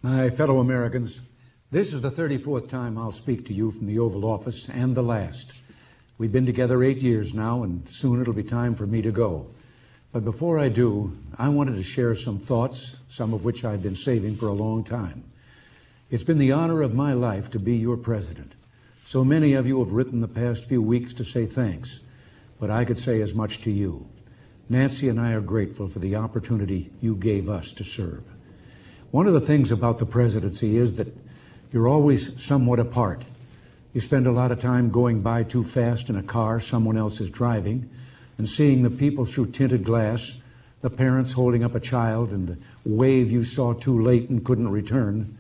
My fellow Americans, this is the 34th time I'll speak to you from the Oval Office, and the last. We've been together 8 years now, and soon it'll be time for me to go. But before I do, I wanted to share some thoughts, some of which I've been saving for a long time. It's been the honor of my life to be your president. So many of you have written the past few weeks to say thanks, but I could say as much to you. Nancy and I are grateful for the opportunity you gave us to serve. One of the things about the presidency is that you're always somewhat apart. You spend a lot of time going by too fast in a car someone else is driving and seeing the people through tinted glass, the parents holding up a child and the wave you saw too late and couldn't return.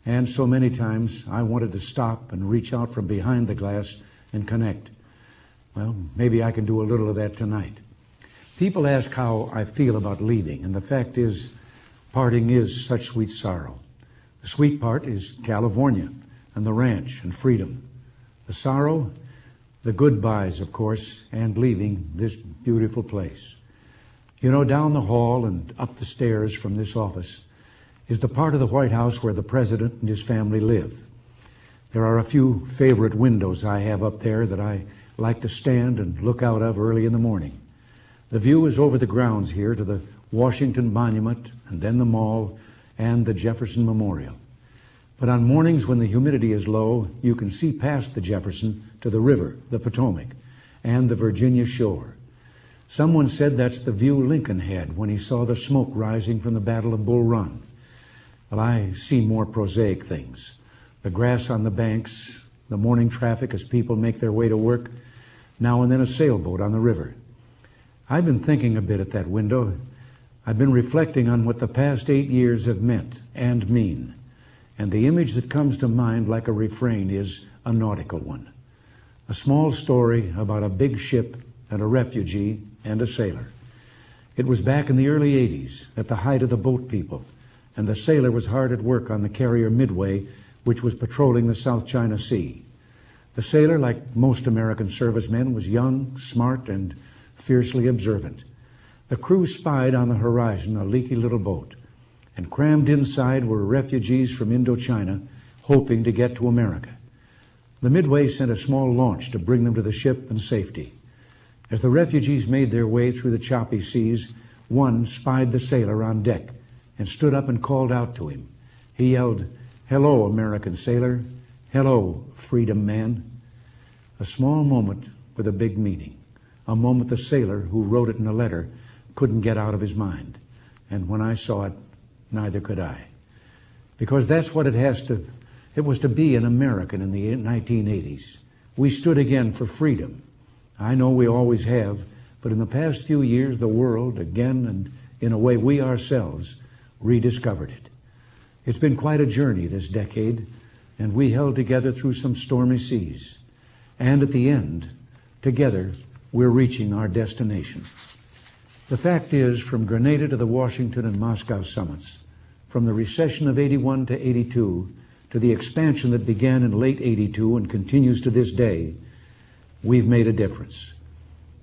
And so many times I wanted to stop and reach out from behind the glass and connect. Well, maybe I can do a little of that tonight. People ask how I feel about leaving, and the fact is, parting is such sweet sorrow. The sweet part is California and the ranch and freedom. The sorrow, the goodbyes, of course, and leaving this beautiful place. You know, down the hall and up the stairs from this office is the part of the White House where the president and his family live. There are a few favorite windows I have up there that I like to stand and look out of early in the morning. The view is over the grounds here to the Washington Monument, and then the Mall, and the Jefferson Memorial. But on mornings when the humidity is low, you can see past the Jefferson to the river, the Potomac, and the Virginia shore. Someone said that's the view Lincoln had when he saw the smoke rising from the Battle of Bull Run. Well, I see more prosaic things. The grass on the banks, the morning traffic as people make their way to work, now and then a sailboat on the river. I've been thinking a bit at that window. I've been reflecting on what the past 8 years have meant and mean. And the image that comes to mind like a refrain is a nautical one. A small story about a big ship and a refugee and a sailor. It was back in the early 80s, at the height of the boat people, and the sailor was hard at work on the carrier Midway, which was patrolling the South China Sea. The sailor, like most American servicemen, was young, smart, and fiercely observant. The crew spied on the horizon a leaky little boat, and crammed inside were refugees from Indochina hoping to get to America. The Midway sent a small launch to bring them to the ship in safety. As the refugees made their way through the choppy seas, one spied the sailor on deck and stood up and called out to him. He yelled, "Hello, American sailor. Hello, freedom man." A small moment with a big meaning. A moment the sailor who wrote it in a letter couldn't get out of his mind. And when I saw it, neither could I. Because that's what it was to be an American in the 1980s. We stood again for freedom. I know we always have, but in the past few years, the world, again, and in a way we ourselves, rediscovered it. It's been quite a journey this decade, and we held together through some stormy seas. And at the end, together, we're reaching our destination. The fact is, from Grenada to the Washington and Moscow summits, from the recession of 81 to 82, to the expansion that began in late 82 and continues to this day, we've made a difference.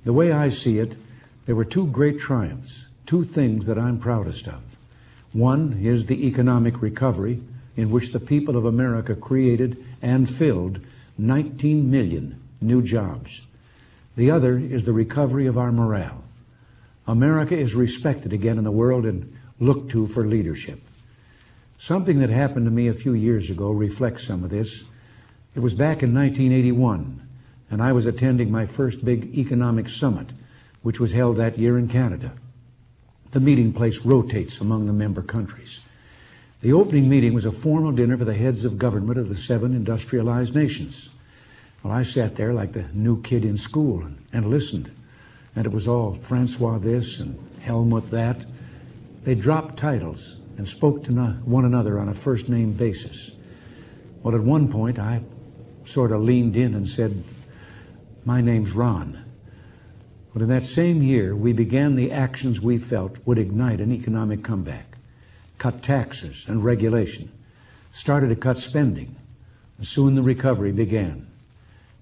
The way I see it, there were two great triumphs, two things that I'm proudest of. One is the economic recovery, in which the people of America created and filled 19 million new jobs. The other is the recovery of our morale. America is respected again in the world and looked to for leadership. Something that happened to me a few years ago reflects some of this. It was back in 1981, and I was attending my first big economic summit, which was held that year in Canada. The meeting place rotates among the member countries. The opening meeting was a formal dinner for the heads of government of the 7 industrialized nations. Well, I sat there like the new kid in school and listened. And it was all Francois this and Helmut that. They dropped titles and spoke to one another on a first-name basis. Well, at one point, I sort of leaned in and said, "My name's Ron." But in that same year, we began the actions we felt would ignite an economic comeback. Cut taxes and regulation, started to cut spending, and soon the recovery began.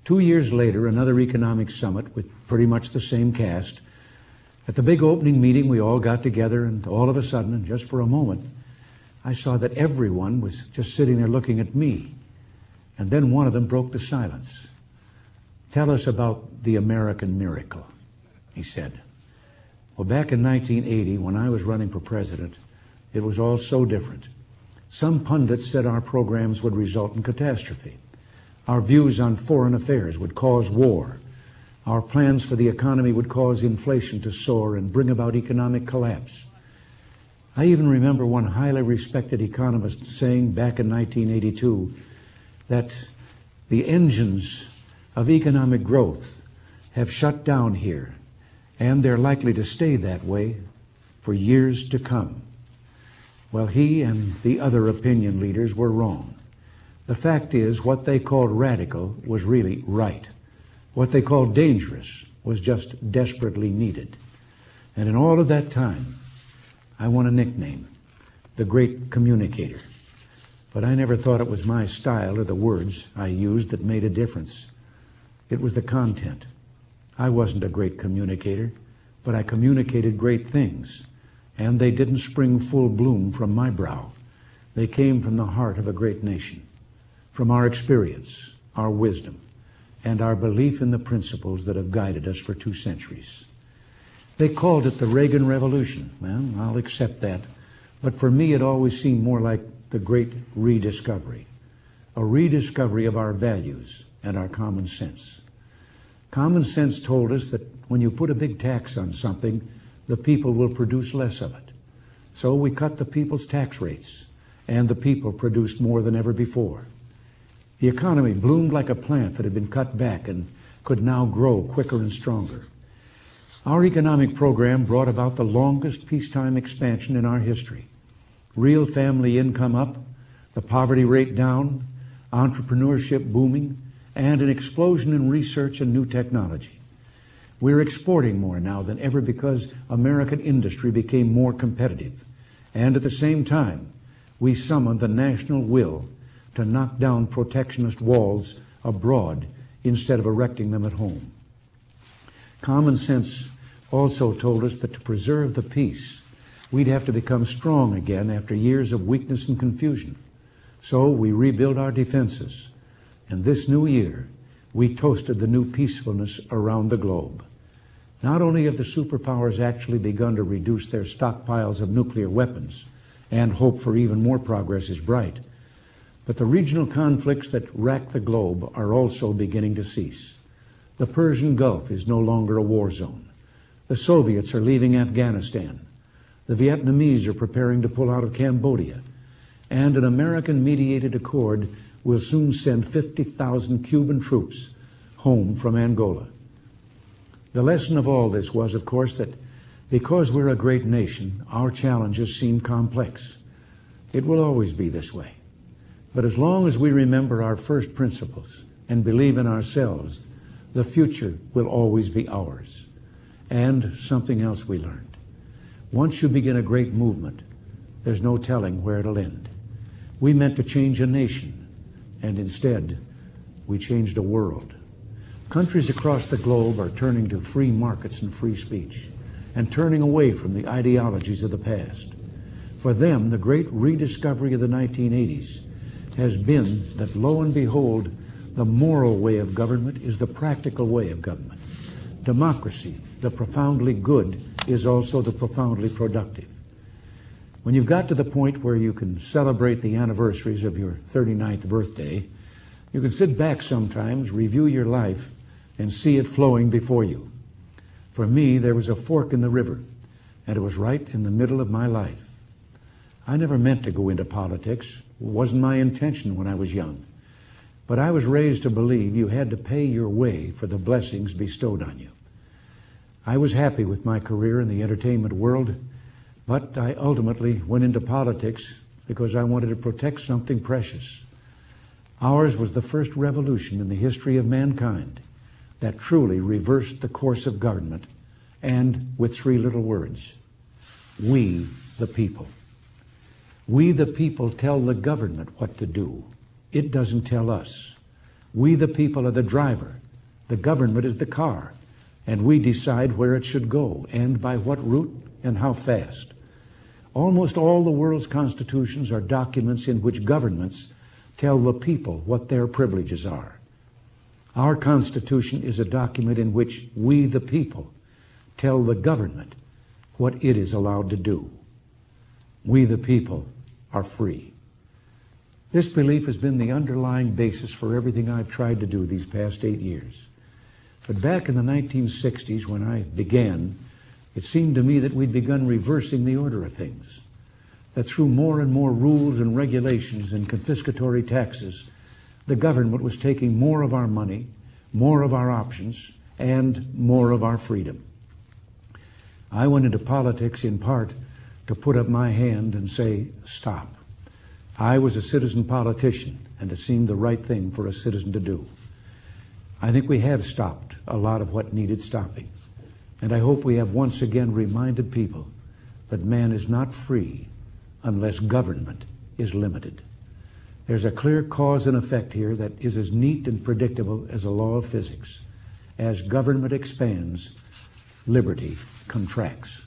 2 years later, another economic summit with pretty much the same cast. At the big opening meeting, we all got together, and all of a sudden, and just for a moment, I saw that everyone was just sitting there looking at me. And then one of them broke the silence. "Tell us about the American miracle," he said. Well, back in 1980, when I was running for president, it was all so different. Some pundits said our programs would result in catastrophe. Our views on foreign affairs would cause war. Our plans for the economy would cause inflation to soar and bring about economic collapse. I even remember one highly respected economist saying back in 1982 that the engines of economic growth have shut down here, and they're likely to stay that way for years to come. Well, he and the other opinion leaders were wrong. The fact is, what they called radical was really right. What they called dangerous was just desperately needed. And in all of that time, I won a nickname, the Great Communicator. But I never thought it was my style or the words I used that made a difference. It was the content. I wasn't a great communicator, but I communicated great things. And they didn't spring full bloom from my brow. They came from the heart of a great nation, from our experience, our wisdom, and our belief in the principles that have guided us for 2 centuries. They called it the Reagan Revolution. Well, I'll accept that. But for me, it always seemed more like the great rediscovery, a rediscovery of our values and our common sense. Common sense told us that when you put a big tax on something, the people will produce less of it. So we cut the people's tax rates, and the people produced more than ever before. The economy bloomed like a plant that had been cut back and could now grow quicker and stronger. Our economic program brought about the longest peacetime expansion in our history. Real family income up, the poverty rate down, entrepreneurship booming, and an explosion in research and new technology. We're exporting more now than ever because American industry became more competitive. And at the same time, we summoned the national will to knock down protectionist walls abroad instead of erecting them at home. Common sense also told us that to preserve the peace, we'd have to become strong again after years of weakness and confusion. So we rebuilt our defenses. And this new year, we toasted the new peacefulness around the globe. Not only have the superpowers actually begun to reduce their stockpiles of nuclear weapons, and hope for even more progress is bright, but the regional conflicts that rack the globe are also beginning to cease. The Persian Gulf is no longer a war zone. The Soviets are leaving Afghanistan. The Vietnamese are preparing to pull out of Cambodia. And an American-mediated accord will soon send 50,000 Cuban troops home from Angola. The lesson of all this was, of course, that because we're a great nation, our challenges seem complex. It will always be this way. But as long as we remember our first principles and believe in ourselves, the future will always be ours. And something else we learned. Once you begin a great movement, there's no telling where it'll end. We meant to change a nation, and instead, we changed a world. Countries across the globe are turning to free markets and free speech, and turning away from the ideologies of the past. For them, the great rediscovery of the 1980s has been that, lo and behold, the moral way of government is the practical way of government. Democracy, the profoundly good, is also the profoundly productive. When you've got to the point where you can celebrate the anniversaries of your 39th birthday, you can sit back sometimes, review your life, and see it flowing before you. For me, there was a fork in the river, and it was right in the middle of my life. I never meant to go into politics. It wasn't my intention when I was young. But I was raised to believe you had to pay your way for the blessings bestowed on you. I was happy with my career in the entertainment world, but I ultimately went into politics because I wanted to protect something precious. Ours was the first revolution in the history of mankind that truly reversed the course of government, and with 3 little words: we the people. We the people tell the government what to do. It doesn't tell us. We the people are the driver. The government is the car. And we decide where it should go and by what route and how fast. Almost all the world's constitutions are documents in which governments tell the people what their privileges are. Our Constitution is a document in which we, the people, tell the government what it is allowed to do. We, the people, are free. This belief has been the underlying basis for everything I've tried to do these past 8 years. But back in the 1960s, when I began, it seemed to me that we'd begun reversing the order of things, that through more and more rules and regulations and confiscatory taxes, the government was taking more of our money, more of our options, and more of our freedom. I went into politics in part to put up my hand and say, stop. I was a citizen politician, and it seemed the right thing for a citizen to do. I think we have stopped a lot of what needed stopping, and I hope we have once again reminded people that man is not free unless government is limited. There's a clear cause and effect here that is as neat and predictable as a law of physics. As government expands, liberty contracts.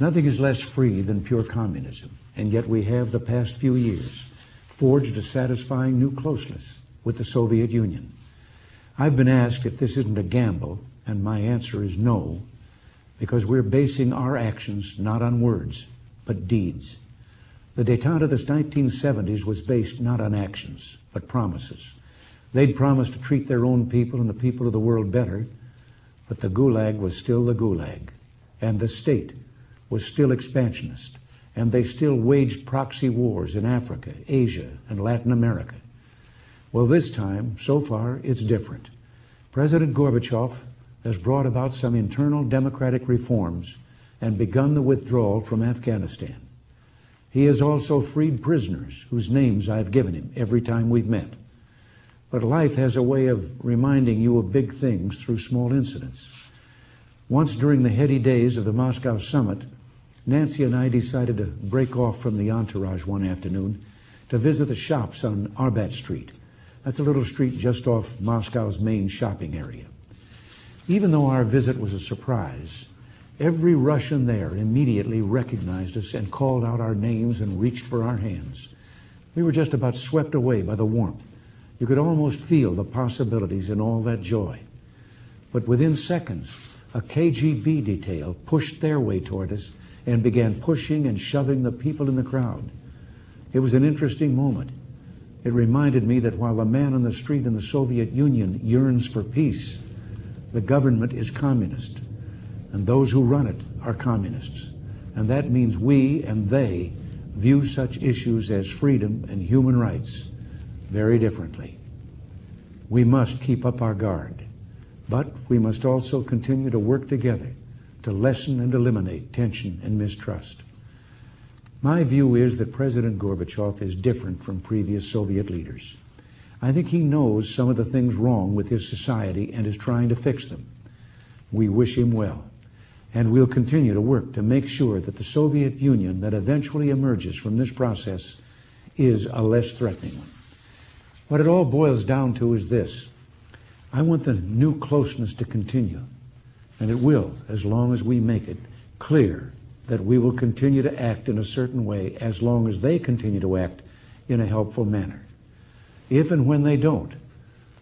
Nothing is less free than pure communism, and yet we have, the past few years, forged a satisfying new closeness with the Soviet Union. I've been asked if this isn't a gamble, and my answer is no, because we're basing our actions not on words, but deeds. The détente of the 1970s was based not on actions, but promises. They'd promised to treat their own people and the people of the world better, but the Gulag was still the Gulag, and the state was still expansionist, and they still waged proxy wars in Africa, Asia, and Latin America. Well, this time, so far, it's different. President Gorbachev has brought about some internal democratic reforms and begun the withdrawal from Afghanistan. He has also freed prisoners whose names I've given him every time we've met. But life has a way of reminding you of big things through small incidents. Once during the heady days of the Moscow summit, Nancy and I decided to break off from the entourage one afternoon to visit the shops on Arbat Street. That's a little street just off Moscow's main shopping area. Even though our visit was a surprise, every Russian there immediately recognized us and called out our names and reached for our hands. We were just about swept away by the warmth. You could almost feel the possibilities in all that joy. But within seconds, a KGB detail pushed their way toward us and began pushing and shoving the people in the crowd. It was an interesting moment. It reminded me that while the man on the street in the Soviet Union yearns for peace, the government is communist, and those who run it are communists. And that means we and they view such issues as freedom and human rights very differently. We must keep up our guard, but we must also continue to work together to lessen and eliminate tension and mistrust. My view is that President Gorbachev is different from previous Soviet leaders. I think he knows some of the things wrong with his society and is trying to fix them. We wish him well, and we'll continue to work to make sure that the Soviet Union that eventually emerges from this process is a less threatening one. What it all boils down to is this: I want the new closeness to continue, and it will, as long as we make it clear that we will continue to act in a certain way as long as they continue to act in a helpful manner. If and when they don't,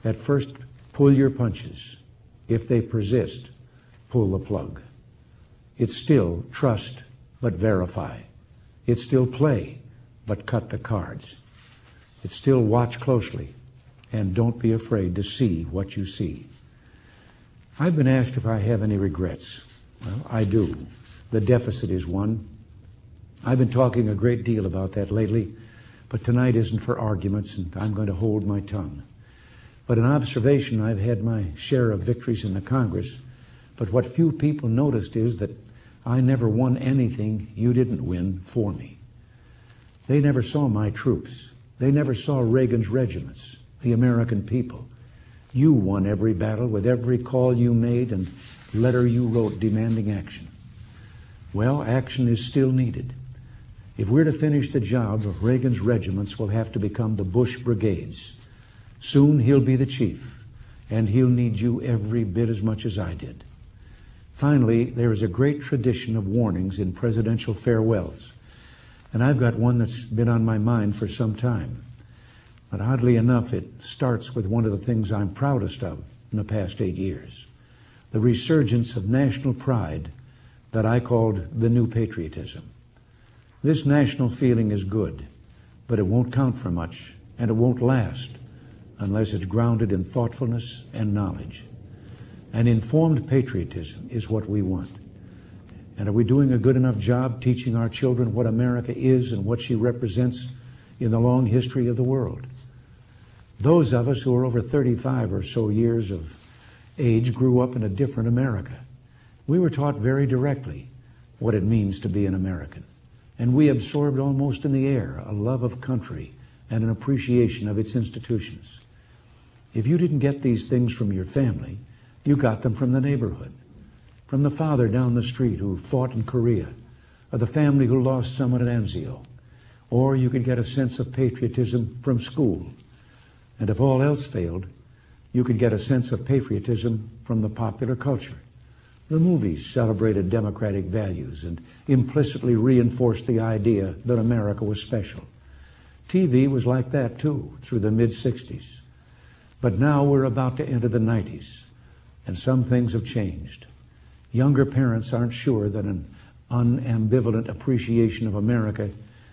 at first pull your punches. If they persist, pull the plug. It's still trust but verify. It's still play but cut the cards. It's still watch closely and don't be afraid to see what you see. I've been asked if I have any regrets. Well, I do. The deficit is one. I've been talking a great deal about that lately, but tonight isn't for arguments, and I'm going to hold my tongue. But in observation, I've had my share of victories in the Congress, but what few people noticed is that I never won anything you didn't win for me. They never saw my troops. They never saw Reagan's regiments, the American people. You won every battle with every call you made and letter you wrote demanding action. Well, action is still needed. If we're to finish the job, Reagan's regiments will have to become the Bush brigades. Soon he'll be the chief, and he'll need you every bit as much as I did. Finally, there is a great tradition of warnings in presidential farewells, and I've got one that's been on my mind for some time. But oddly enough, it starts with one of the things I'm proudest of in the past 8 years, the resurgence of national pride that I called the new patriotism. This national feeling is good, but it won't count for much, and it won't last unless it's grounded in thoughtfulness and knowledge. An informed patriotism is what we want. And are we doing a good enough job teaching our children what America is and what she represents in the long history of the world? Those of us who are over 35 or so years of age grew up in a different America. We were taught very directly what it means to be an American. And we absorbed almost in the air a love of country and an appreciation of its institutions. If you didn't get these things from your family, you got them from the neighborhood, from the father down the street who fought in Korea, or the family who lost someone at Anzio. Or you could get a sense of patriotism from school. And if all else failed, you could get a sense of patriotism from the popular culture. The movies celebrated democratic values and implicitly reinforced the idea that America was special. TV was like that too, through the mid-60s. But now we're about to enter the 90s. And some things have changed. Younger parents aren't sure that an unambivalent appreciation of America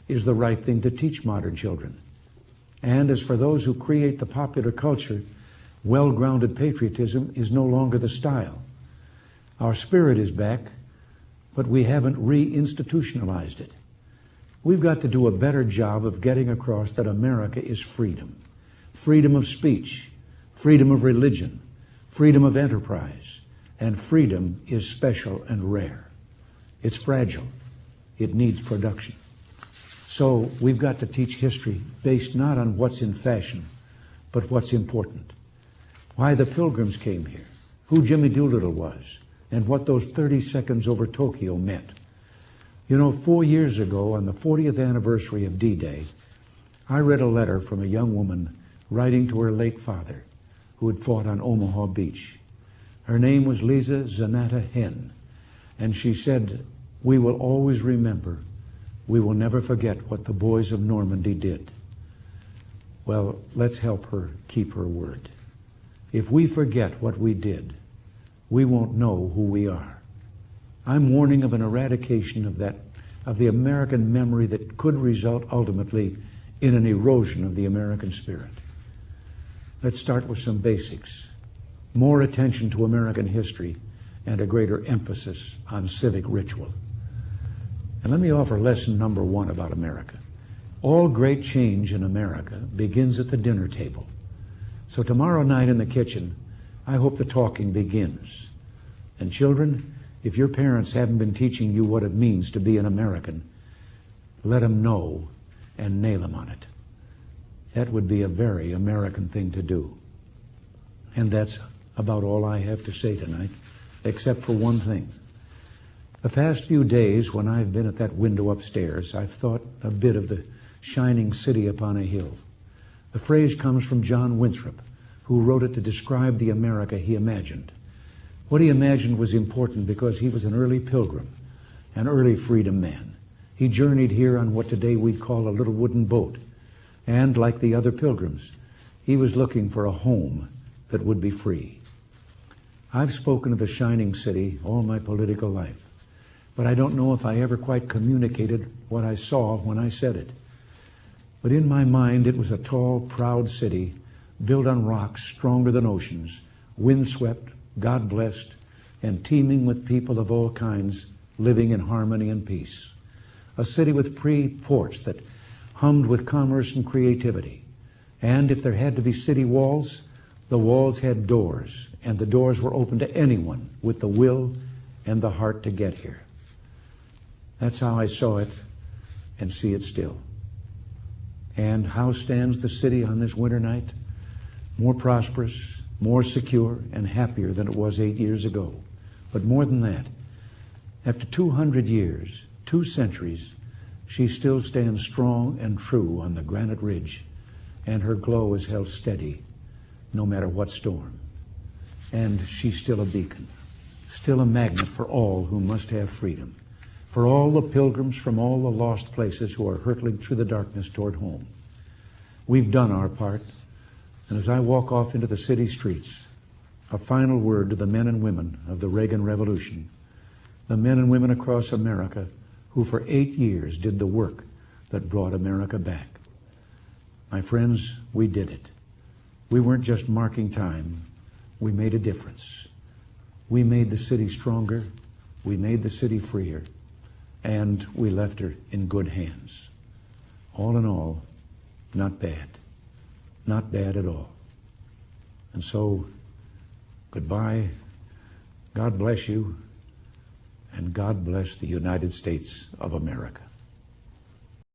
is the right thing to teach modern children. And as for those who create the popular culture, well-grounded patriotism is no longer the style. Our spirit is back, but we haven't re-institutionalized it. We've got to do a better job of getting across that America is freedom. Freedom of speech, freedom of religion, freedom of enterprise, and freedom is special and rare. It's fragile. It needs production. So we've got to teach history based not on what's in fashion, but what's important. Why the Pilgrims came here, who Jimmy Doolittle was, and what those 30 seconds over Tokyo meant. You know, 4 years ago, on the 40th anniversary of D-Day, I read a letter from a young woman writing to her late father, who had fought on Omaha Beach. Her name was Lisa Zanata Hen, and she said, "We will always remember. We will never forget what the boys of Normandy did." Well, let's help her keep her word. If we forget what we did, we won't know who we are. I'm warning of an eradication of the American memory that could result ultimately in an erosion of the American spirit. Let's start with some basics. More attention to American history and a greater emphasis on civic ritual. And let me offer lesson number 1 about America. All great change in America begins at the dinner table. So tomorrow night in the kitchen, I hope the talking begins. And children, if your parents haven't been teaching you what it means to be an American, let them know and nail them on it. That would be a very American thing to do. And that's about all I have to say tonight, except for one thing. The past few days, when I've been at that window upstairs, I've thought a bit of the shining city upon a hill. The phrase comes from John Winthrop, who wrote it to describe the America he imagined. What he imagined was important because he was an early pilgrim, an early freedom man. He journeyed here on what today we'd call a little wooden boat. And like the other pilgrims, he was looking for a home that would be free. I've spoken of the shining city all my political life, but I don't know if I ever quite communicated what I saw when I said it. But in my mind, it was a tall, proud city built on rocks stronger than oceans, windswept, God-blessed, and teeming with people of all kinds living in harmony and peace. A city with ports that hummed with commerce and creativity. And if there had to be city walls, the walls had doors, and the doors were open to anyone with the will and the heart to get here. That's how I saw it and see it still. And how stands the city on this winter night? More prosperous, more secure, and happier than it was 8 years ago. But more than that, after 200 years, 2 centuries, she still stands strong and true on the granite ridge, and her glow is held steady no matter what storm. And she's still a beacon, still a magnet for all who must have freedom, for all the pilgrims from all the lost places who are hurtling through the darkness toward home. We've done our part, and as I walk off into the city streets, a final word to the men and women of the Reagan Revolution, the men and women across America who for 8 years did the work that brought America back. My friends, we did it. We weren't just marking time. We made a difference. We made the city stronger. We made the city freer. And we left her in good hands. All in all, not bad. Not bad at all. And so, goodbye. God bless you. And God bless the United States of America.